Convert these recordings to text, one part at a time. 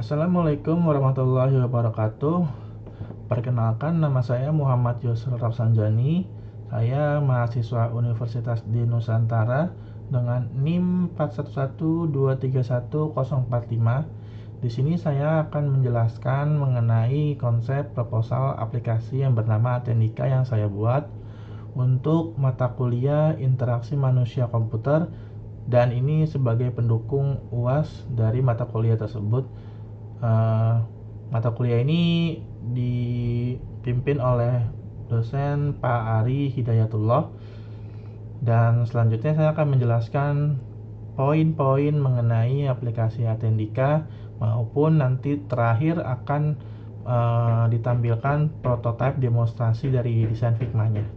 Assalamualaikum warahmatullahi wabarakatuh. Perkenalkan, nama saya Muhammad Yusril Rafsanjani. Saya mahasiswa Universitas di Nusantara dengan NIM 4112310045. Di sini saya akan menjelaskan mengenai konsep proposal aplikasi yang bernama Atendika yang saya buat untuk mata kuliah interaksi manusia komputer, dan ini sebagai pendukung UAS dari mata kuliah tersebut. Mata kuliah ini dipimpin oleh dosen Pak Ari Hidayatullah, dan selanjutnya saya akan menjelaskan poin-poin mengenai aplikasi Atendika, maupun nanti terakhir akan ditampilkan prototipe demonstrasi dari desain Figma-nya.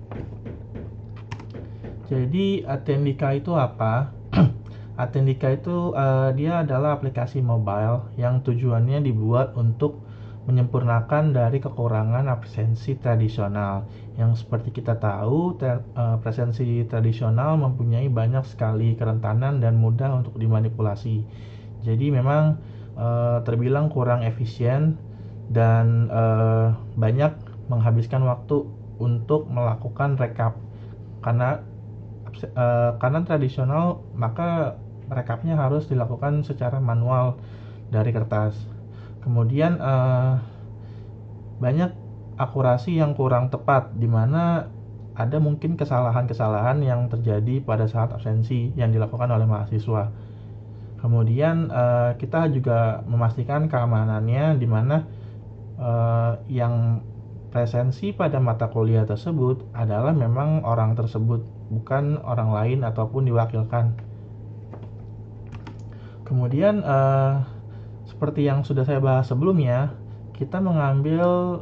Jadi Atendika itu apa? Atendika itu dia adalah aplikasi mobile yang tujuannya dibuat untuk menyempurnakan dari kekurangan absensi tradisional. Yang seperti kita tahu, presensi tradisional mempunyai banyak sekali kerentanan dan mudah untuk dimanipulasi. Jadi memang terbilang kurang efisien dan banyak menghabiskan waktu untuk melakukan rekap. Karena tradisional, maka rekapnya harus dilakukan secara manual dari kertas. Kemudian banyak akurasi yang kurang tepat, di mana ada mungkin kesalahan-kesalahan yang terjadi pada saat absensi yang dilakukan oleh mahasiswa. Kemudian kita juga memastikan keamanannya, di mana yang presensi pada mata kuliah tersebut adalah memang orang tersebut, bukan orang lain ataupun diwakilkan. Kemudian seperti yang sudah saya bahas sebelumnya, kita mengambil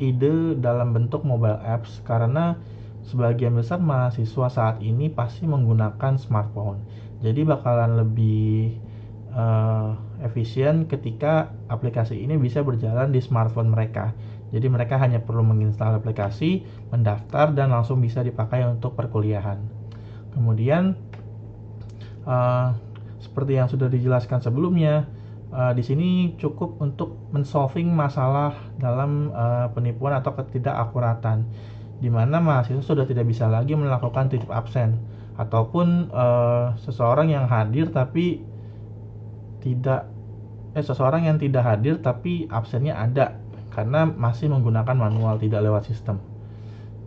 ide dalam bentuk mobile apps karena sebagian besar mahasiswa saat ini pasti menggunakan smartphone. Jadi bakalan lebih efisien ketika aplikasi ini bisa berjalan di smartphone mereka. Jadi mereka hanya perlu menginstal aplikasi, mendaftar, dan langsung bisa dipakai untuk perkuliahan. Kemudian seperti yang sudah dijelaskan sebelumnya, di sini cukup untuk men-solving masalah dalam penipuan atau ketidakakuratan, di mana mahasiswa sudah tidak bisa lagi melakukan titip absen, ataupun seseorang yang tidak hadir tapi absennya ada karena masih menggunakan manual, tidak lewat sistem.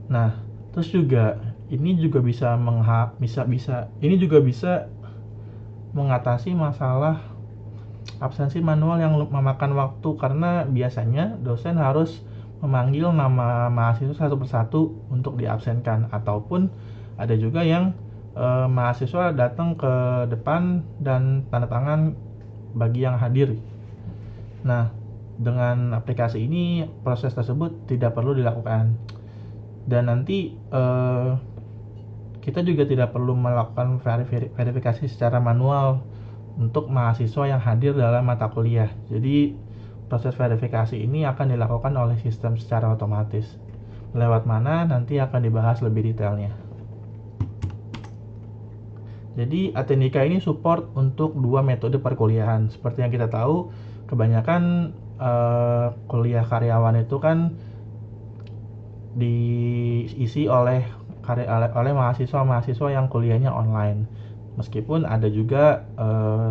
Nah, terus juga ini juga bisa mengatasi masalah absensi manual yang memakan waktu, karena biasanya dosen harus memanggil nama mahasiswa satu persatu untuk diabsenkan, ataupun ada juga yang mahasiswa datang ke depan dan tanda tangan bagi yang hadir. Nah, dengan aplikasi ini proses tersebut tidak perlu dilakukan, dan nanti kita juga tidak perlu melakukan verifikasi secara manual untuk mahasiswa yang hadir dalam mata kuliah. Jadi proses verifikasi ini akan dilakukan oleh sistem secara otomatis. Lewat mana nanti akan dibahas lebih detailnya. Jadi Atendika ini support untuk dua metode perkuliahan. Seperti yang kita tahu, kebanyakan kuliah karyawan itu kan diisi oleh mahasiswa-mahasiswa yang kuliahnya online. Meskipun ada juga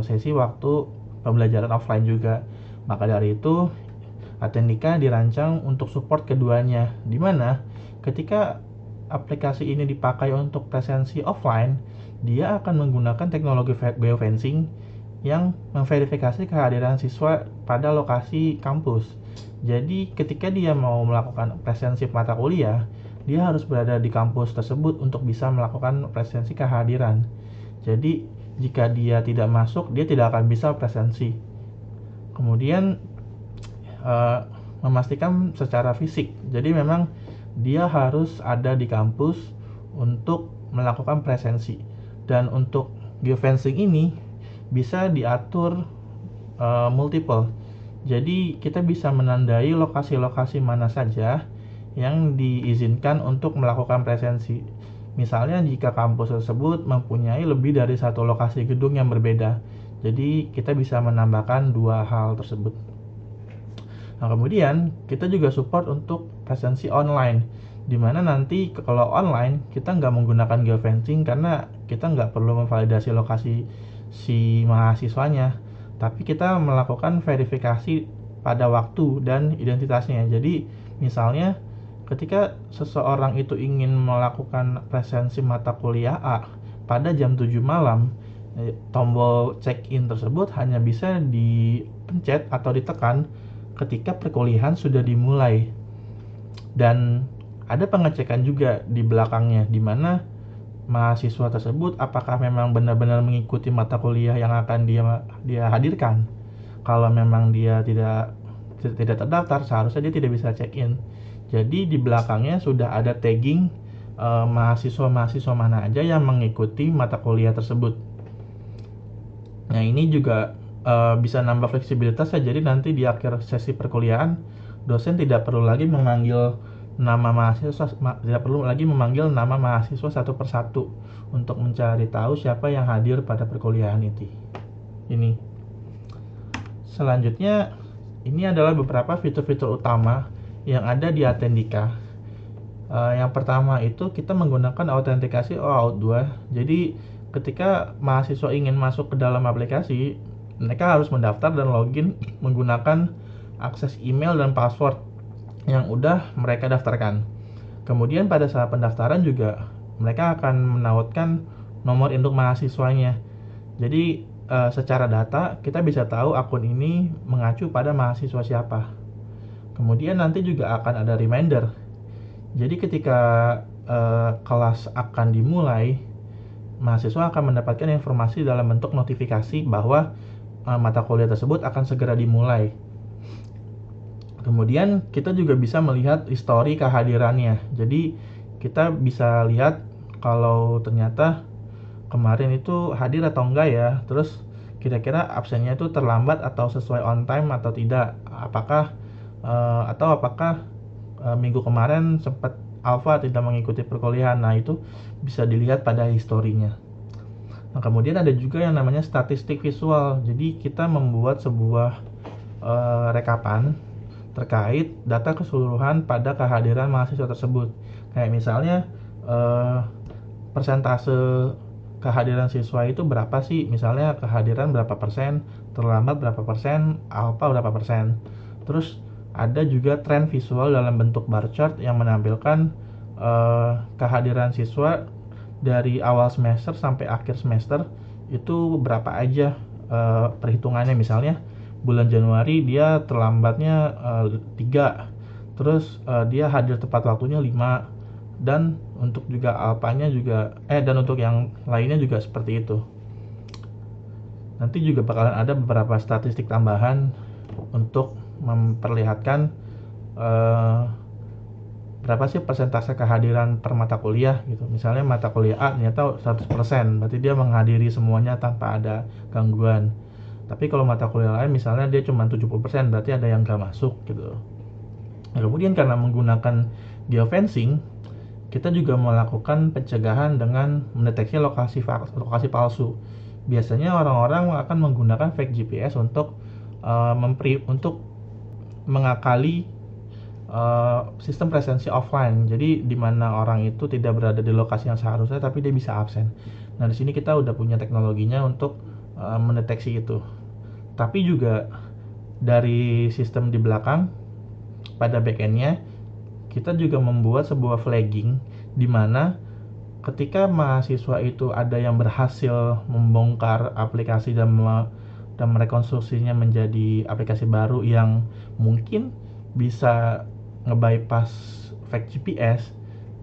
sesi waktu pembelajaran offline juga. Maka dari itu Atendika dirancang untuk support keduanya, di mana ketika aplikasi ini dipakai untuk presensi offline, dia akan menggunakan teknologi geofencing yang memverifikasi kehadiran siswa pada lokasi kampus. Jadi ketika dia mau melakukan presensi mata kuliah, dia harus berada di kampus tersebut untuk bisa melakukan presensi kehadiran. Jadi jika dia tidak masuk, dia tidak akan bisa presensi. Kemudian memastikan secara fisik. Jadi memang dia harus ada di kampus untuk melakukan presensi. Dan untuk geofencing ini bisa diatur multiple. Jadi kita bisa menandai lokasi-lokasi mana saja yang diizinkan untuk melakukan presensi. Misalnya jika kampus tersebut mempunyai lebih dari satu lokasi gedung yang berbeda, Jadi kita bisa menambahkan dua hal tersebut. Nah, kemudian kita juga support untuk presensi online, dimana nanti kalau online kita nggak menggunakan geofencing karena kita nggak perlu memvalidasi lokasi si mahasiswanya, tapi kita melakukan verifikasi pada waktu dan identitasnya. Jadi misalnya ketika seseorang itu ingin melakukan presensi mata kuliah A pada jam 7 malam, tombol check-in tersebut hanya bisa dipencet atau ditekan ketika perkuliahan sudah dimulai. Dan ada pengecekan juga di belakangnya, di mana mahasiswa tersebut apakah memang benar-benar mengikuti mata kuliah yang akan dia hadirkan. Kalau memang dia tidak terdaftar, seharusnya dia tidak bisa check-in. Jadi di belakangnya sudah ada tagging mahasiswa-mahasiswa mana aja yang mengikuti mata kuliah tersebut. Nah, ini juga bisa nambah fleksibilitas ya. Jadi nanti di akhir sesi perkuliahan dosen tidak perlu lagi memanggil nama mahasiswa satu persatu untuk mencari tahu siapa yang hadir pada perkuliahan itu. Ini. Selanjutnya, ini adalah beberapa fitur-fitur utama yang ada di Attendika. Yang pertama itu kita menggunakan autentikasi OAuth 2. Jadi ketika mahasiswa ingin masuk ke dalam aplikasi, mereka harus mendaftar dan login menggunakan akses email dan password yang udah mereka daftarkan. Kemudian pada saat pendaftaran juga mereka akan menautkan nomor induk mahasiswanya. Jadi secara data kita bisa tahu akun ini mengacu pada mahasiswa siapa. Kemudian nanti juga akan ada reminder. Jadi ketika kelas akan dimulai, mahasiswa akan mendapatkan informasi dalam bentuk notifikasi bahwa mata kuliah tersebut akan segera dimulai. Kemudian kita juga bisa melihat histori kehadirannya. Jadi kita bisa lihat kalau ternyata kemarin itu hadir atau enggak ya. Terus kira-kira absennya itu terlambat atau sesuai on time atau tidak. Apakah minggu kemarin sempat alpha tidak mengikuti perkuliahan. Nah, itu bisa dilihat pada historinya. Nah, kemudian ada juga yang namanya statistik visual. Jadi kita membuat sebuah rekapan terkait data keseluruhan pada kehadiran mahasiswa tersebut. Kayak misalnya persentase kehadiran siswa itu berapa sih? Misalnya kehadiran berapa persen, terlambat berapa persen, alpha berapa persen. Terus ada juga tren visual dalam bentuk bar chart yang menampilkan kehadiran siswa dari awal semester sampai akhir semester itu berapa aja perhitungannya. Misalnya bulan Januari dia terlambatnya 3, terus dia hadir tepat waktunya 5, dan untuk juga alpanya juga dan untuk yang lainnya juga seperti itu. Nanti juga bakalan ada beberapa statistik tambahan untuk memperlihatkan berapa sih persentase kehadiran per mata kuliah gitu. Misalnya mata kuliah A ternyata 100%, berarti dia menghadiri semuanya tanpa ada gangguan. Tapi kalau mata kuliah lain misalnya dia cuma 70%, berarti ada yang gak masuk gitu. Nah, kemudian karena menggunakan geofencing, kita juga melakukan pencegahan dengan mendeteksi lokasi palsu. Biasanya orang-orang akan menggunakan fake GPS untuk mengakali sistem presensi offline. Jadi di mana orang itu tidak berada di lokasi yang seharusnya tapi dia bisa absen. Nah, di sini kita udah punya teknologinya untuk mendeteksi itu. Tapi juga dari sistem di belakang pada backendnya kita juga membuat sebuah flagging di mana ketika mahasiswa itu ada yang berhasil membongkar aplikasi dan merekonstruksinya menjadi aplikasi baru yang mungkin bisa nge-bypass fake GPS.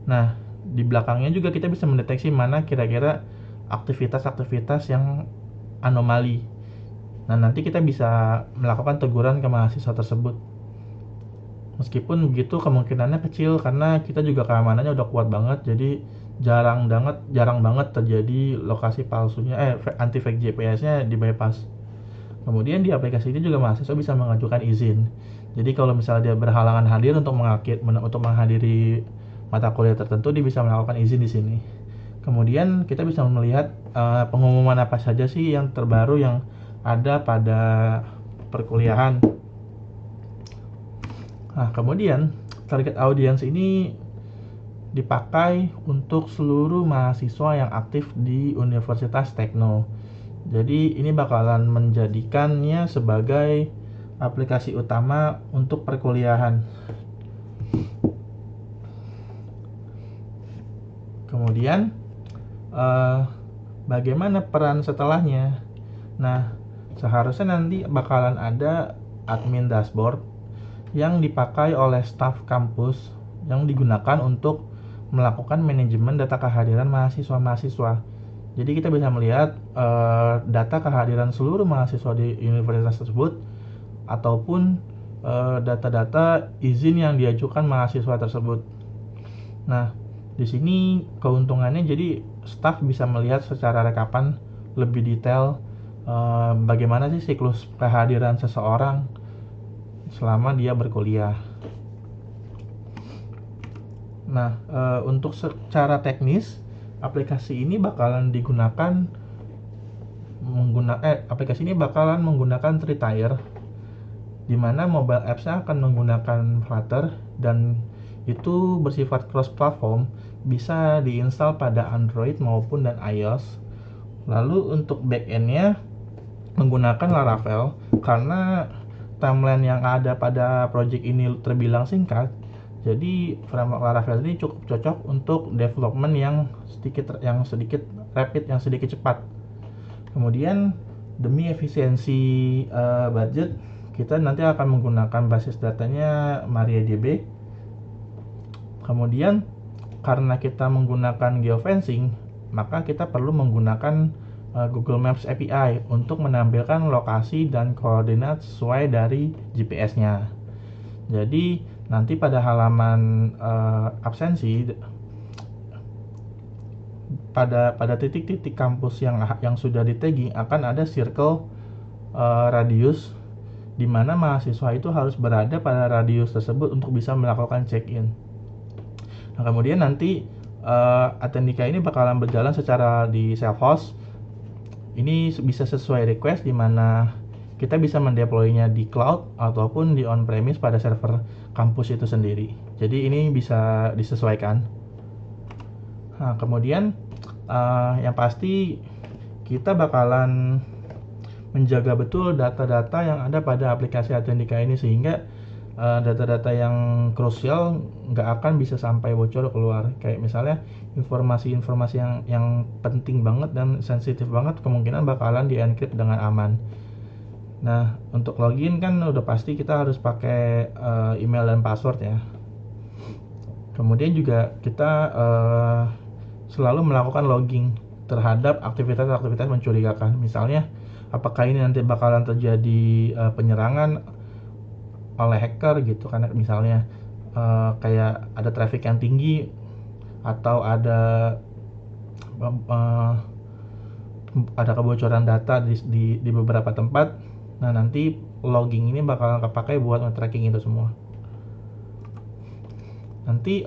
Nah, di belakangnya juga kita bisa mendeteksi mana kira-kira aktivitas-aktivitas yang anomali. Nah, nanti kita bisa melakukan teguran ke mahasiswa tersebut. Meskipun begitu kemungkinannya kecil karena kita juga keamanannya udah kuat banget, jadi jarang banget terjadi lokasi palsunya anti fake GPS-nya di bypass. Kemudian di aplikasi ini juga mahasiswa bisa mengajukan izin. Jadi kalau misalnya dia berhalangan hadir untuk menghadiri mata kuliah tertentu, dia bisa melakukan izin di sini. Kemudian kita bisa melihat pengumuman apa saja sih yang terbaru yang ada pada perkuliahan. Nah, kemudian target audience ini dipakai untuk seluruh mahasiswa yang aktif di Universitas Tekno. Jadi ini bakalan menjadikannya sebagai aplikasi utama untuk perkuliahan. Kemudian bagaimana peran setelahnya? Nah, seharusnya nanti bakalan ada admin dashboard yang dipakai oleh staf kampus yang digunakan untuk melakukan manajemen data kehadiran mahasiswa-mahasiswa. Jadi kita bisa melihat data kehadiran seluruh mahasiswa di universitas tersebut ataupun data-data izin yang diajukan mahasiswa tersebut. Nah, di sini keuntungannya jadi staf bisa melihat secara rekapan lebih detail bagaimana sih siklus kehadiran seseorang selama dia berkuliah. Nah, untuk secara teknis aplikasi ini bakalan menggunakan Tritier, di mana mobile apps-nya akan menggunakan Flutter dan itu bersifat cross-platform, bisa diinstal pada Android maupun dan iOS. Lalu untuk backend-nya menggunakan Laravel karena timeline yang ada pada project ini terbilang singkat. Jadi framework Laravel ini cukup cocok untuk development yang sedikit rapid, yang sedikit cepat. Kemudian demi efisiensi budget, kita nanti akan menggunakan basis datanya MariaDB. Kemudian karena kita menggunakan geofencing, maka kita perlu menggunakan Google Maps API untuk menampilkan lokasi dan koordinat sesuai dari GPS-nya. Jadi nanti pada halaman absensi, pada titik-titik kampus yang sudah di tagging akan ada circle radius, di mana mahasiswa itu harus berada pada radius tersebut untuk bisa melakukan check-in. Nah, kemudian nanti Attendica ini bakalan berjalan secara di self-host. Ini bisa sesuai request, di mana kita bisa mendeploy-nya di cloud ataupun di on-premise pada server kampus itu sendiri. Jadi ini bisa disesuaikan. Nah, kemudian yang pasti kita bakalan menjaga betul data-data yang ada pada aplikasi Attendica ini, sehingga data-data yang krusial nggak akan bisa sampai bocor keluar. Kayak misalnya informasi-informasi yang penting banget dan sensitif banget kemungkinan bakalan di-encrypt dengan aman. Nah, untuk login kan udah pasti kita harus pakai email dan password ya. Kemudian juga kita selalu melakukan logging terhadap aktivitas-aktivitas mencurigakan. Misalnya, apakah ini nanti bakalan terjadi penyerangan oleh hacker gitu, karena misalnya kayak ada traffic yang tinggi atau ada kebocoran data di beberapa tempat. Nah, nanti logging ini bakalan kepakai buat nge-tracking itu semua. Nanti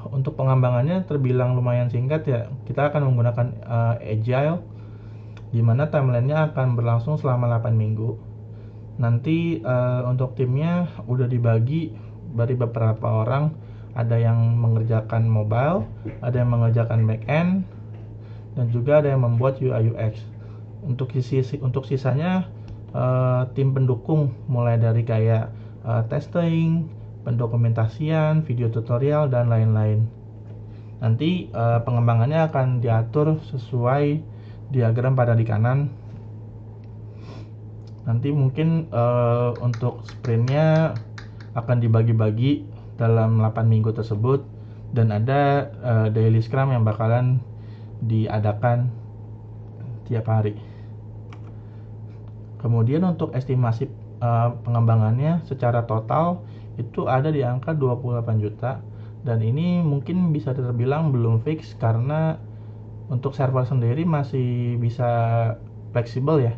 untuk pengembangannya terbilang lumayan singkat ya. Kita akan menggunakan Agile, di mana timeline-nya akan berlangsung selama 8 minggu. Nanti untuk timnya udah dibagi dari beberapa orang. Ada yang mengerjakan mobile, ada yang mengerjakan back-end, dan juga ada yang membuat UI UX. Untuk sisanya tim pendukung, mulai dari kayak testing, pendokumentasian, video tutorial, dan lain-lain. Nanti pengembangannya akan diatur sesuai diagram pada di kanan. Nanti mungkin untuk sprintnya akan dibagi-bagi dalam 8 minggu tersebut, dan ada daily scrum yang bakalan diadakan tiap hari. Kemudian untuk estimasi pengembangannya secara total itu ada di angka 28 juta, dan ini mungkin bisa terbilang belum fix karena untuk server sendiri masih bisa fleksibel ya.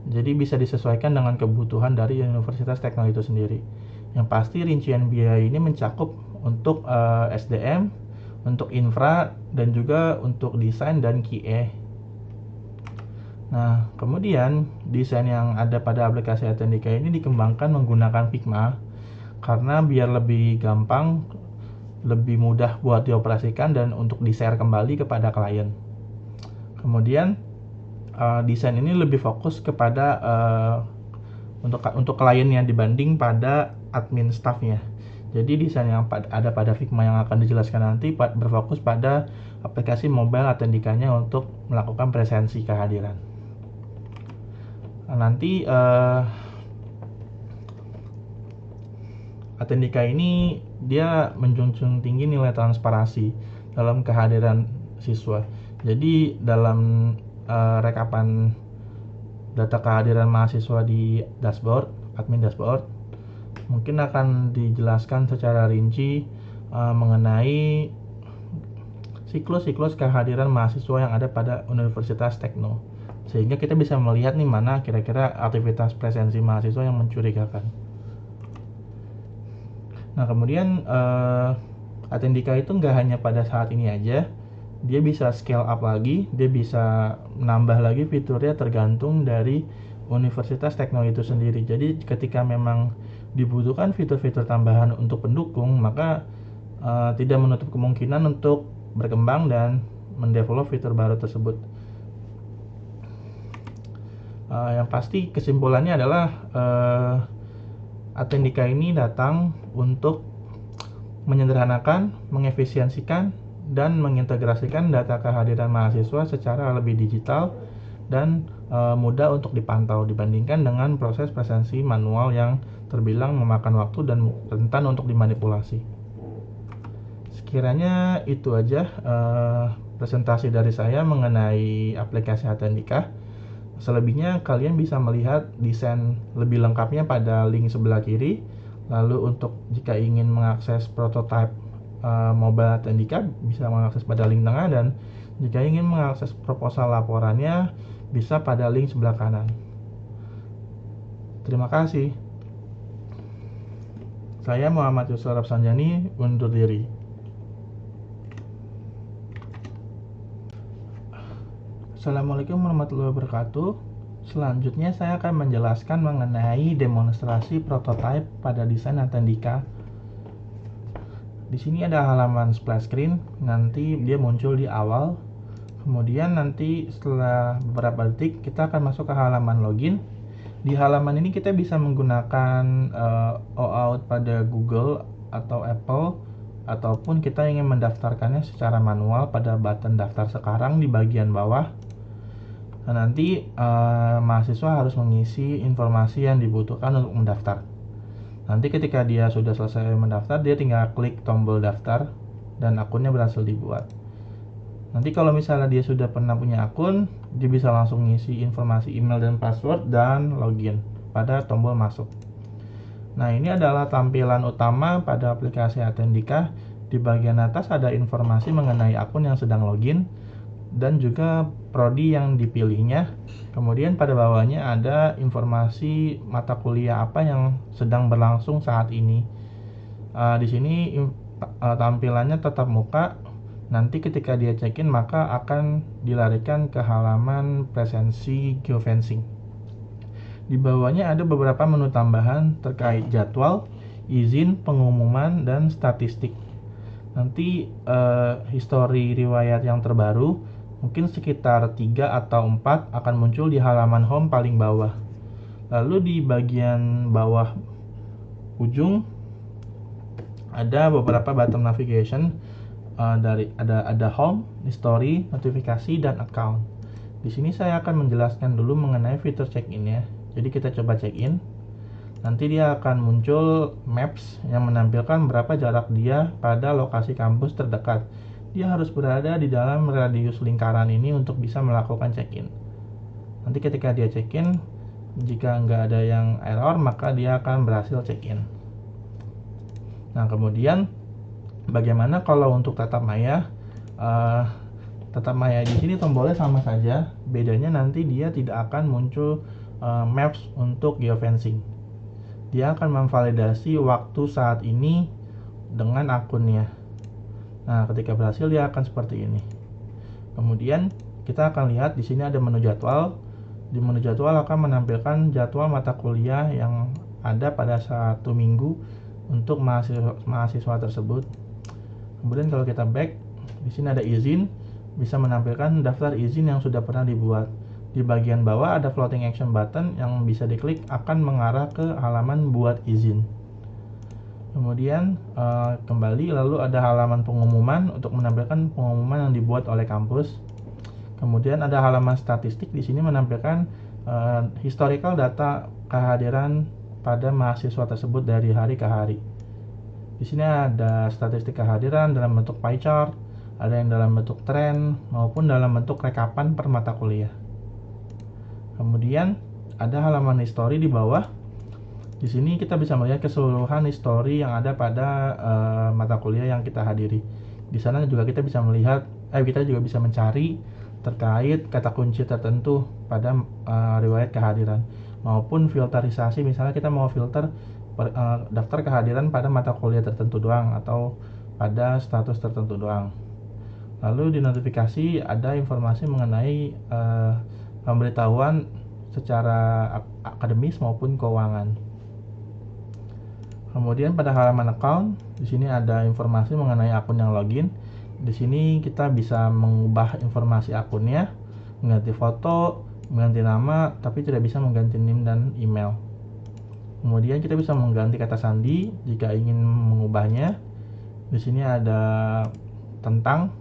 Jadi bisa disesuaikan dengan kebutuhan dari Universitas Tekno itu sendiri. Yang pasti rincian biaya ini mencakup untuk SDM, untuk infra, dan juga untuk desain dan QA. Nah, kemudian desain yang ada pada aplikasi Attendica ini dikembangkan menggunakan Figma karena biar lebih gampang, lebih mudah buat dioperasikan dan untuk di-share kembali kepada klien. Kemudian desain ini lebih fokus kepada untuk kliennya dibanding pada admin staffnya. Jadi desain yang ada pada Figma yang akan dijelaskan nanti berfokus pada aplikasi mobile Attendicanya untuk melakukan presensi kehadiran. Nanti Attendica ini dia menjunjung tinggi nilai transparansi dalam kehadiran siswa. Jadi dalam rekapan data kehadiran mahasiswa di dashboard, admin dashboard, mungkin akan dijelaskan secara rinci mengenai siklus-siklus kehadiran mahasiswa yang ada pada Universitas Tekno, sehingga kita bisa melihat nih mana kira-kira aktivitas presensi mahasiswa yang mencurigakan. Nah, kemudian Attendica itu nggak hanya pada saat ini aja, dia bisa scale up lagi, dia bisa menambah lagi fiturnya tergantung dari Universitas Tekno itu sendiri. Jadi ketika memang dibutuhkan fitur-fitur tambahan untuk pendukung, maka tidak menutup kemungkinan untuk berkembang dan mendevelop fitur baru tersebut. Yang pasti kesimpulannya adalah Attendica ini datang untuk menyederhanakan, mengefisiensikan, dan mengintegrasikan data kehadiran mahasiswa secara lebih digital dan mudah untuk dipantau dibandingkan dengan proses presensi manual yang terbilang memakan waktu dan rentan untuk dimanipulasi. Sekiranya itu aja presentasi dari saya mengenai aplikasi Attendica. Selebihnya kalian bisa melihat desain lebih lengkapnya pada link sebelah kiri. Lalu untuk jika ingin mengakses prototipe mobile Attendica bisa mengakses pada link tengah, dan jika ingin mengakses proposal laporannya bisa pada link sebelah kanan. Terima kasih. Saya Muhammad Yusuf Rafsanjani undur diri. Assalamualaikum warahmatullahi wabarakatuh. Selanjutnya saya akan menjelaskan mengenai demonstrasi prototipe pada desain Attendica. Di sini ada halaman splash screen, nanti dia muncul di awal. Kemudian nanti setelah beberapa detik kita akan masuk ke halaman login. Di halaman ini kita bisa menggunakan OAuth pada Google atau Apple, ataupun kita ingin mendaftarkannya secara manual pada button daftar sekarang di bagian bawah. Nah, nanti mahasiswa harus mengisi informasi yang dibutuhkan untuk mendaftar. Nanti ketika dia sudah selesai mendaftar, dia tinggal klik tombol daftar dan akunnya berhasil dibuat. Nanti kalau misalnya dia sudah pernah punya akun, dia bisa langsung ngisi informasi email dan password dan login pada tombol masuk. Nah, ini adalah tampilan utama pada aplikasi Attendica. Di bagian atas ada informasi mengenai akun yang sedang login dan juga prodi yang dipilihnya. Kemudian pada bawahnya ada informasi mata kuliah apa yang sedang berlangsung saat ini. Di sini tampilannya tatap muka. Nanti ketika dia check-in maka akan dilarikan ke halaman presensi geofencing. Di bawahnya ada beberapa menu tambahan terkait jadwal, izin, pengumuman, dan statistik. Nanti histori riwayat yang terbaru mungkin sekitar 3 atau 4 akan muncul di halaman home paling bawah. Lalu di bagian bawah ujung ada beberapa button navigation, ada home, history, notifikasi, dan account. Di sini saya akan menjelaskan dulu mengenai fitur check-in ya. Jadi kita coba check-in. Nanti dia akan muncul maps yang menampilkan berapa jarak dia pada lokasi kampus terdekat. Dia harus berada di dalam radius lingkaran ini untuk bisa melakukan check-in. Nanti ketika dia check-in, jika nggak ada yang error, maka dia akan berhasil check-in. Nah, kemudian bagaimana kalau untuk tatap maya? Tatap maya di sini tombolnya sama saja, bedanya nanti dia tidak akan muncul maps untuk geofencing. Dia akan memvalidasi waktu saat ini dengan akunnya. Nah, ketika berhasil dia akan seperti ini. Kemudian kita akan lihat di sini ada menu jadwal. Di menu jadwal akan menampilkan jadwal mata kuliah yang ada pada satu minggu untuk mahasiswa tersebut. Kemudian kalau kita back, di sini ada izin, bisa menampilkan daftar izin yang sudah pernah dibuat. Di bagian bawah ada floating action button yang bisa diklik akan mengarah ke halaman buat izin. Kemudian kembali, lalu ada halaman pengumuman untuk menampilkan pengumuman yang dibuat oleh kampus. Kemudian ada halaman statistik, di sini menampilkan historical data kehadiran pada mahasiswa tersebut dari hari ke hari. Di sini ada statistik kehadiran dalam bentuk pie chart, ada yang dalam bentuk tren maupun dalam bentuk rekapan per mata kuliah. Kemudian ada halaman history di bawah. Di sini kita bisa melihat keseluruhan history yang ada pada mata kuliah yang kita hadiri. Di sana juga kita bisa melihat, kita juga bisa mencari terkait kata kunci tertentu pada riwayat kehadiran maupun filterisasi. Misalnya kita mau filter daftar kehadiran pada mata kuliah tertentu doang atau pada status tertentu doang. Lalu di notifikasi ada informasi mengenai pemberitahuan secara akademis maupun keuangan. Kemudian pada halaman account, di sini ada informasi mengenai akun yang login. Di sini kita bisa mengubah informasi akunnya, mengganti foto, mengganti nama, tapi tidak bisa mengganti NIM dan email. Kemudian kita bisa mengganti kata sandi jika ingin mengubahnya. Di sini ada tentang.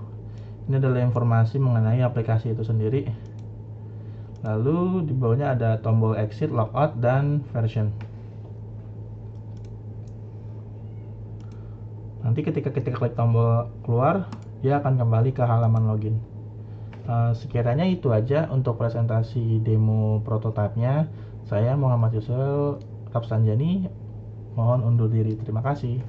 Ini adalah informasi mengenai aplikasi itu sendiri. Lalu di bawahnya ada tombol exit, logout, dan version. Nanti ketika kita klik tombol keluar, dia akan kembali ke halaman login. Sekiranya itu aja untuk presentasi demo prototipenya. Saya Muhammad Yusuf Rapsanjani, mohon undur diri. Terima kasih.